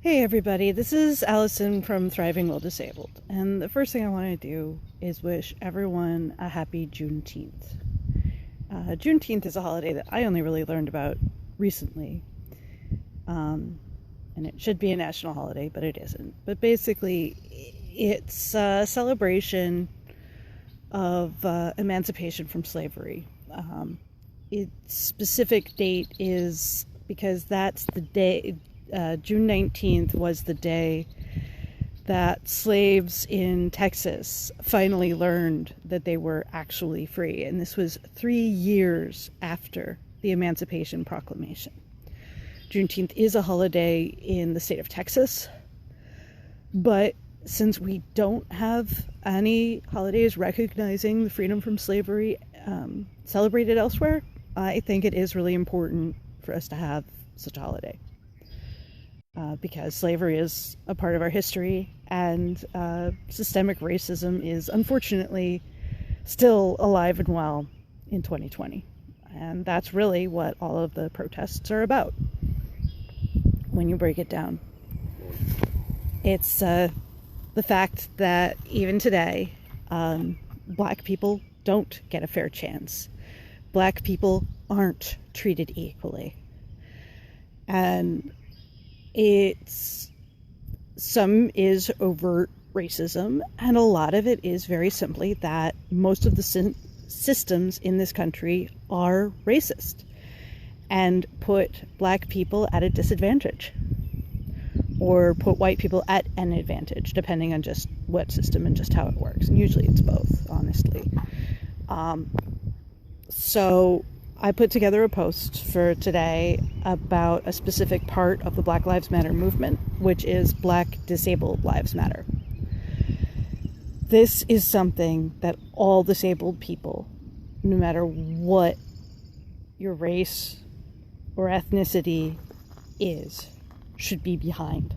Hey everybody, this is Alison from Thriving While Disabled, and the first thing I want to do is wish everyone a happy Juneteenth. Juneteenth is a holiday that I only really learned about recently, and it should be a national holiday, but it isn't. But basically, it's a celebration of emancipation from slavery. Its specific date is because that's the day. June 19th was the day that slaves in Texas finally learned that they were actually free. And this was 3 years after the Emancipation Proclamation. Juneteenth is a holiday in the state of Texas, but since we don't have any holidays recognizing the freedom from slavery celebrated elsewhere, I think it is really important for us to have such a holiday. Because slavery is a part of our history, and systemic racism is unfortunately still alive and well in 2020. And that's really what all of the protests are about when you break it down. It's the fact that even today, Black people don't get a fair chance. Black people aren't treated equally. And some is overt racism, and a lot of it is very simply that most of the systems in this country are racist and put Black people at a disadvantage, or put white people at an advantage, depending on just what system and just how it works. And usually it's both, honestly. So I put together a post for today about a specific part of the Black Lives Matter movement, which is Black Disabled Lives Matter. This is something that all disabled people, no matter what your race or ethnicity is, should be behind.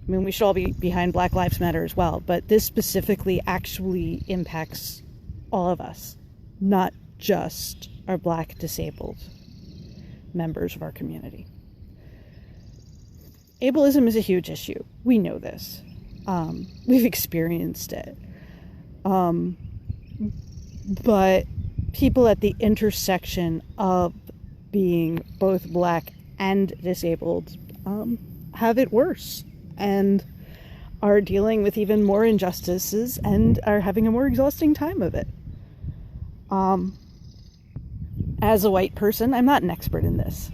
I mean, we should all be behind Black Lives Matter as well, but this specifically actually impacts all of us, not just our Black disabled members of our community. Ableism is a huge issue. We know this. We've experienced it. But people at the intersection of being both Black and disabled have it worse and are dealing with even more injustices and are having a more exhausting time of it. As a white person, I'm not an expert in this.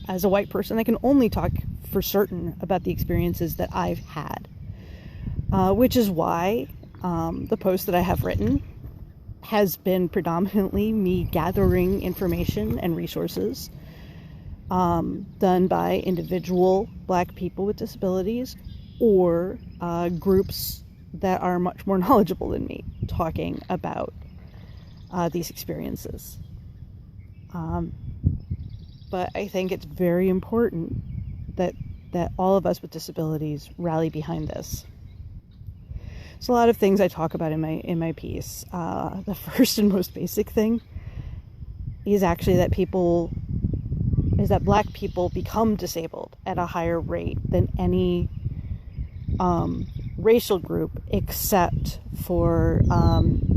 As a white person, I can only talk for certain about the experiences that I've had, which is why the post that I have written has been predominantly me gathering information and resources done by individual Black people with disabilities or groups that are much more knowledgeable than me talking about these experiences. But I think it's very important that all of us with disabilities rally behind this. There's a lot of things I talk about in my piece. The first and most basic thing is actually that Black people become disabled at a higher rate than any racial group except for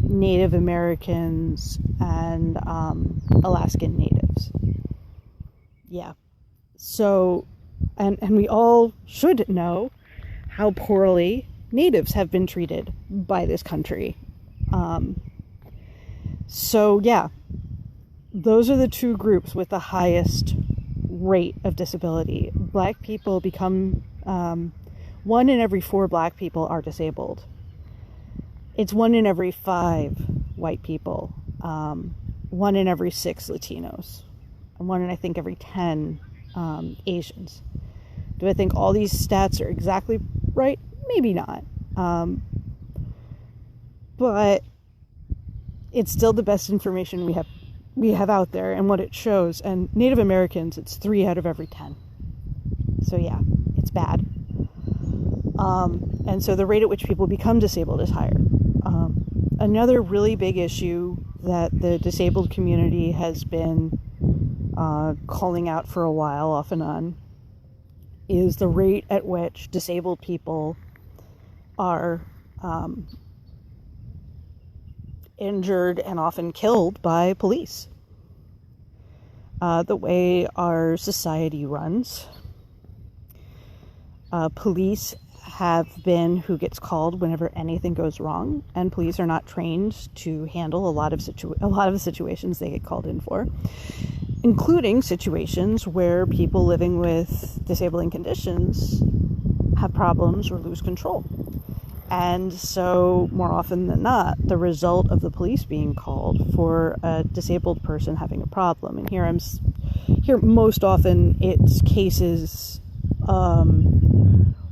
Native Americans and Alaskan Natives. Yeah. So, and we all should know how poorly Natives have been treated by this country. So yeah, those are the two groups with the highest rate of disability. Black people become, 1 in every 4 Black people are disabled. It's 1 in every 5 white people, 1 in every 6 Latinos, and 1 in, I think, every 10 Asians. Do I think all these stats are exactly right? Maybe not. But it's still the best information we have out there and what it shows. And Native Americans, it's 3 out of every 10. So yeah, it's bad. And so the rate at which people become disabled is higher. Another really big issue that the disabled community has been calling out for a while, off and on, is the rate at which disabled people are injured and often killed by police. The way our society runs, police have been who gets called whenever anything goes wrong, and police are not trained to handle a lot of the situations they get called in for, including situations where people living with disabling conditions have problems or lose control. And so, more often than not, the result of the police being called for a disabled person having a problem, and here most often it's cases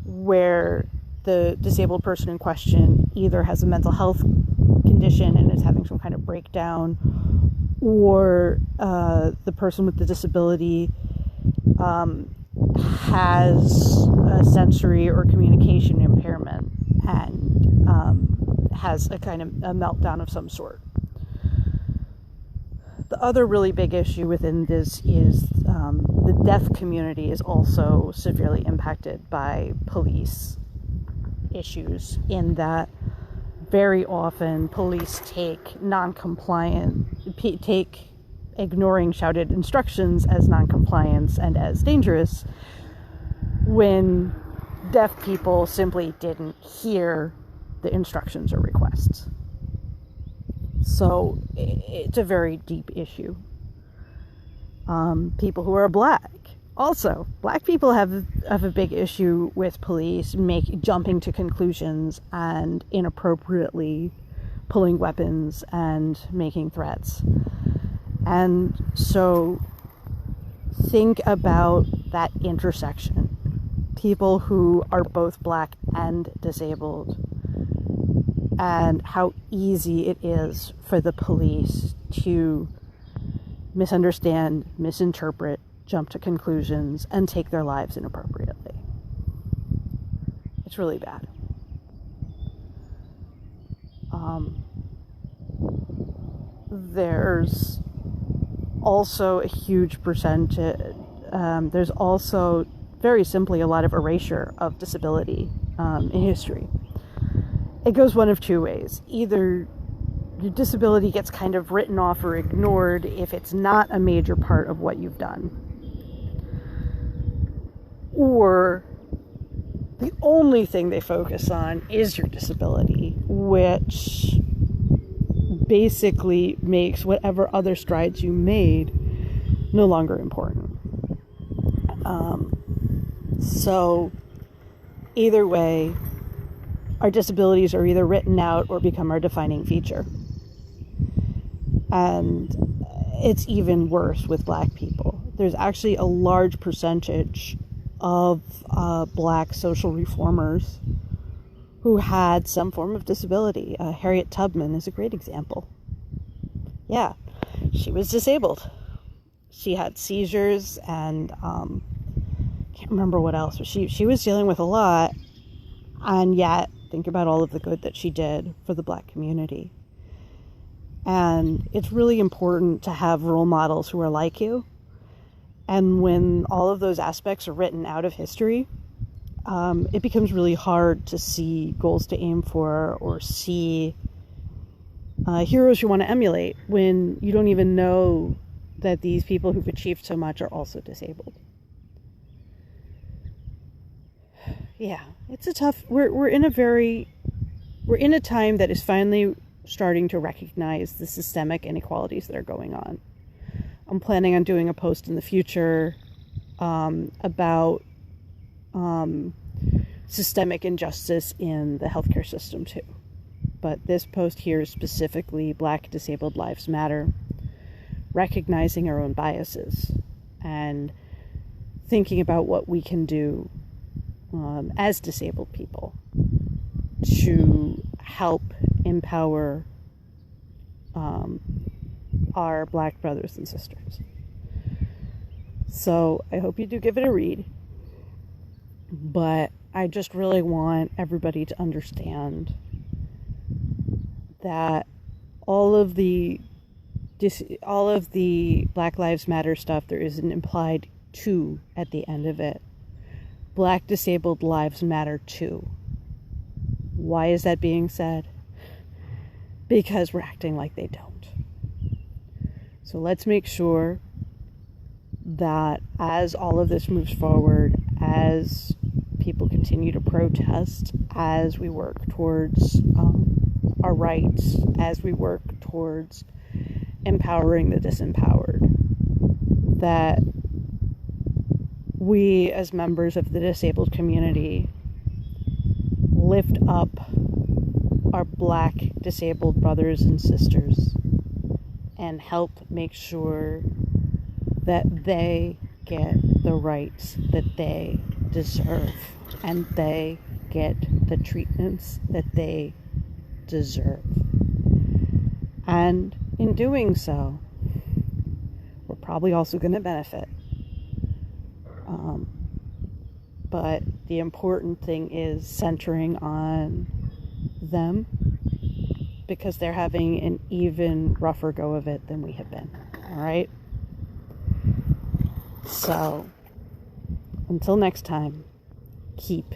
where the disabled person in question either has a mental health condition and is having some kind of breakdown, or the person with the disability has a sensory or communication impairment and has a kind of a meltdown of some sort. The other really big issue within this is the deaf community is also severely impacted by police issues, in that very often police take ignoring shouted instructions as non-compliance and as dangerous, when deaf people simply didn't hear the instructions or requests. So it's a very deep issue. People who are black. Also, black people have a big issue with police jumping to conclusions and inappropriately pulling weapons and making threats. And so think about that intersection. People who are both black and disabled, and how easy it is for the police to misunderstand, misinterpret, jump to conclusions, and take their lives inappropriately. It's really bad. There's also a huge percentage, there's also, very simply, a lot of erasure of disability in history. It goes one of two ways. Either your disability gets kind of written off or ignored if it's not a major part of what you've done, or the only thing they focus on is your disability, which basically makes whatever other strides you made no longer important. So either way, our disabilities are either written out or become our defining feature. And it's even worse with black people. There's actually a large percentage of black social reformers who had some form of disability. Harriet Tubman is a great example. Yeah, she was disabled. She had seizures and can't remember what else. But she was dealing with a lot, and yet think about all of the good that she did for the black community. And it's really important to have role models who are like you. And when all of those aspects are written out of history, it becomes really hard to see goals to aim for, or see heroes you want to emulate, when you don't even know that these people who've achieved so much are also disabled. Yeah, it's a tough, we're in a time that is finally starting to recognize the systemic inequalities that are going on. I'm planning on doing a post in the future about systemic injustice in the healthcare system too. But this post here is specifically Black Disabled Lives Matter, recognizing our own biases and thinking about what we can do as disabled people to help empower our Black brothers and sisters. So I hope you do give it a read, but I just really want everybody to understand that all of the Black Lives Matter stuff, there is an implied "to" at the end of it, Black disabled lives matter too. Why is that being said? Because we're acting like they don't. So let's make sure that as all of this moves forward, as people continue to protest, as we work towards our rights, as we work towards empowering the disempowered, that we as members of the disabled community lift up our Black disabled brothers and sisters and help make sure that they get the rights that they deserve and they get the treatments that they deserve. And in doing so, we're probably also going to benefit. But the important thing is centering on them, because they're having an even rougher go of it than we have been. All right? So, until next time, keep